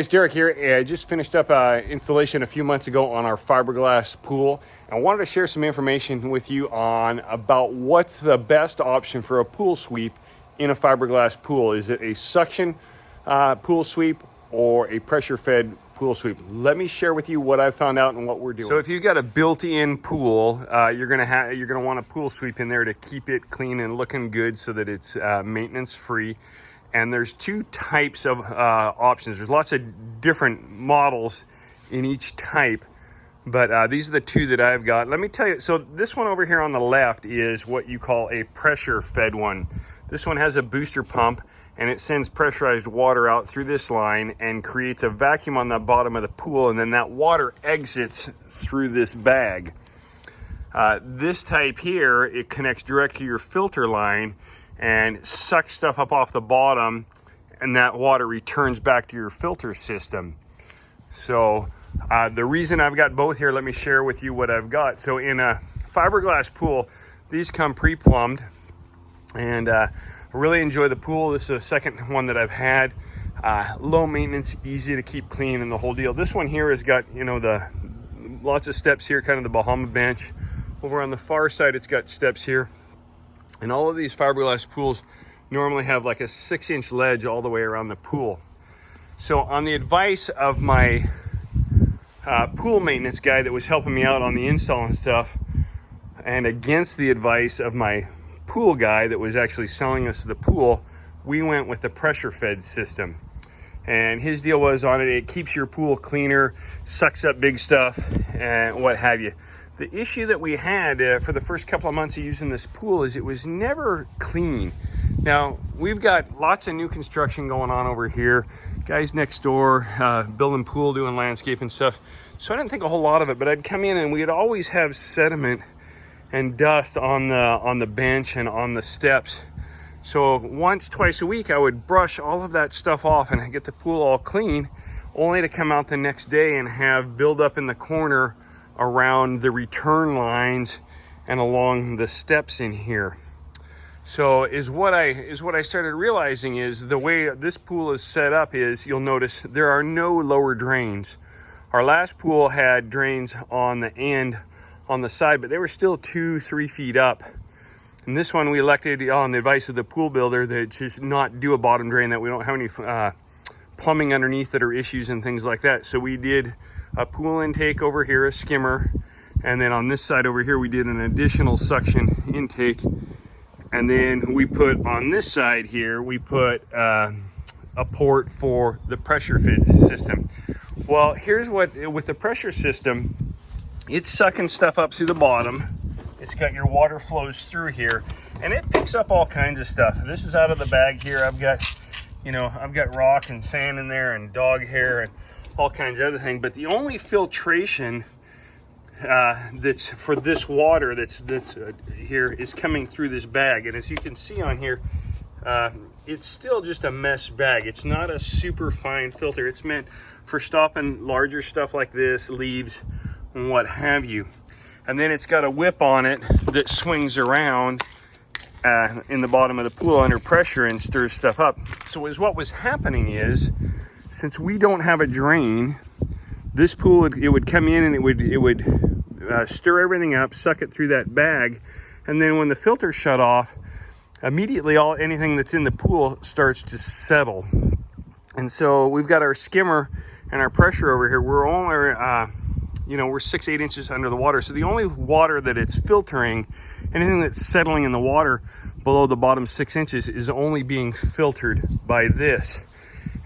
It's Derek here. I just finished up installation a few months ago on our fiberglass pool. I wanted to share some information with you on about what's the best option for a pool sweep in a fiberglass pool. Is it a suction pool sweep or a pressure fed pool sweep? Let me share with you what I found out and what we're doing. So if you've got a built-in pool, you're gonna want a pool sweep in there to keep it clean and looking good so that it's maintenance free. And there's two types of options. There's lots of different models in each type, but these are the two that I've got. Let me tell you, so this one over here on the left is what you call a pressure fed one. This one has a booster pump and it sends pressurized water out through this line and creates a vacuum on the bottom of the pool, and then that water exits through this bag. This type here, it connects direct to your filter line and sucks stuff up off the bottom, and that water returns back to your filter system. So the reason I've got both here, let me share with you what I've got. So in a fiberglass pool, these come pre-plumbed, and I really enjoy the pool. This is the second one that I've had. Low maintenance, easy to keep clean, and the whole deal. This one here has got, you know, the lots of steps here, kind of the Bahama bench. Over on the far side, it's got steps here. And all of these fiberglass pools normally have like a 6-inch ledge all the way around the pool. So on the advice of my pool maintenance guy that was helping me out on the install and stuff, and against the advice of my pool guy that was actually selling us the pool, we went with the pressure fed system. And his deal was on it, it keeps your pool cleaner, sucks up big stuff, and what have you. The issue that we had for the first couple of months of using this pool is it was never clean. Now, we've got lots of new construction going on over here. Guys next door building pool, doing landscape and stuff. So I didn't think a whole lot of it, but I'd come in and we'd always have sediment and dust on the bench and on the steps. So once, twice a week, I would brush all of that stuff off and get the pool all clean, only to come out the next day and have buildup in the corner around the return lines and along the steps in here. So what I started realizing is the way this pool is set up is, you'll notice there are no lower drains. Our last pool had drains on the end, on the side, but they were still 2-3 feet up. And this one we elected on the advice of the pool builder that just not do a bottom drain, that we don't have any plumbing underneath that are issues and things like that. So we did a pool intake over here, a skimmer, and then on this side over here we did an additional suction intake, and then we put on this side here we put a port for the pressure fed system. Well, here's what, with the pressure system, it's sucking stuff up through the bottom. It's got your water flows through here, and it picks up all kinds of stuff. This is out of the bag here. I've got rock and sand in there and dog hair and all kinds of other things, but the only filtration that's for this water that's here is coming through this bag. And as you can see on here, it's still just a mesh bag. It's not a super fine filter. It's meant for stopping larger stuff like this, leaves and what have you. And then it's got a whip on it that swings around in the bottom of the pool under pressure and stirs stuff up. So what was happening is, since we don't have a drain, this pool, it would come in and it would stir everything up, suck it through that bag, and then when the filter shut off, immediately anything that's in the pool starts to settle. And so we've got our skimmer and our pressure over here. We're only, we're 6-8 inches under the water. So the only water that it's filtering, anything that's settling in the water below the bottom 6 inches, is only being filtered by this.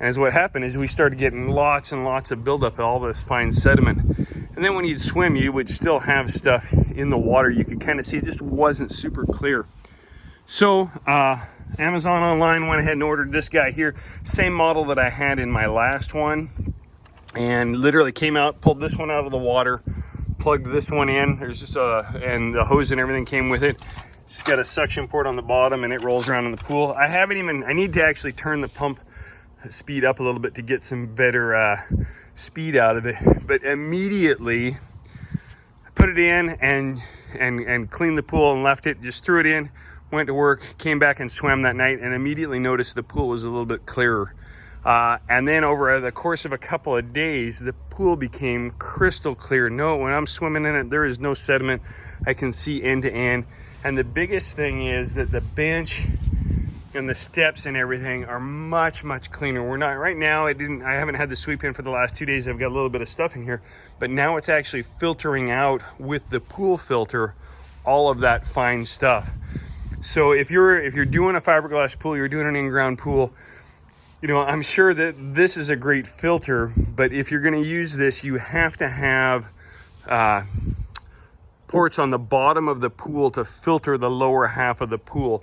And as what happened is we started getting lots and lots of buildup of all this fine sediment. And then when you'd swim, you would still have stuff in the water. You could kind of see it just wasn't super clear. So Amazon online went ahead and ordered this guy here. Same model that I had in my last one. And literally came out, pulled this one out of the water, plugged this one in. There's just and the hose and everything came with it. It's got a suction port on the bottom and it rolls around in the pool. I need to actually turn the pump speed up a little bit to get some better speed out of it. But immediately I put it in and cleaned the pool and left it, just threw it in, went to work, came back and swam that night, and immediately noticed the pool was a little bit clearer. And then over the course of a couple of days, the pool became crystal clear. No, when I'm swimming in it, there is no sediment. I can see end to end. And the biggest thing is that the bench and the steps and everything are much cleaner. We're not right now. I haven't had the sweep in for the last 2 days. I've got a little bit of stuff in here, but now it's actually filtering out with the pool filter all of that fine stuff. So if you're doing a fiberglass pool, you're doing an in-ground pool, you know, I'm sure that this is a great filter, but if you're going to use this, you have to have ports on the bottom of the pool to filter the lower half of the pool.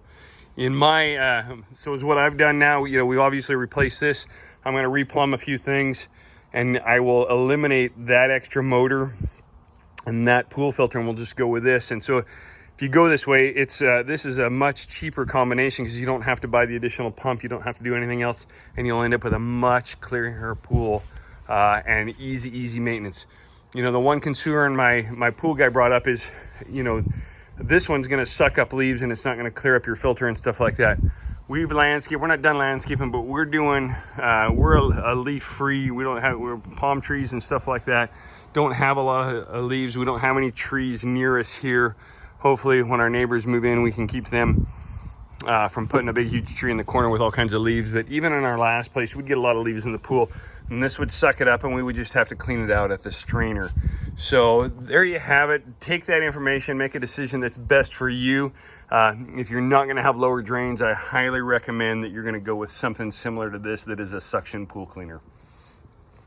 In my, so is what I've done now, you know, we've obviously replaced this. I'm going to replumb a few things, and I will eliminate that extra motor and that pool filter, and we'll just go with this. And so if you go this way, it's this is a much cheaper combination because you don't have to buy the additional pump. You don't have to do anything else, and you'll end up with a much clearer pool and easy maintenance. You know, the one concern my pool guy brought up is, you know, this one's going to suck up leaves and it's not going to clear up your filter and stuff like that. We've landscaped. We're not done landscaping, but we're doing, we're a leaf free. We're palm trees and stuff like that. Don't have a lot of leaves. We don't have any trees near us here. Hopefully when our neighbors move in, we can keep them from putting a big, huge tree in the corner with all kinds of leaves. But even in our last place, we'd get a lot of leaves in the pool, and this would suck it up and we would just have to clean it out at the strainer. So there you have it. Take that information, make a decision that's best for you. If you're not going to have lower drains, I highly recommend that you're going to go with something similar to this that is a suction pool cleaner.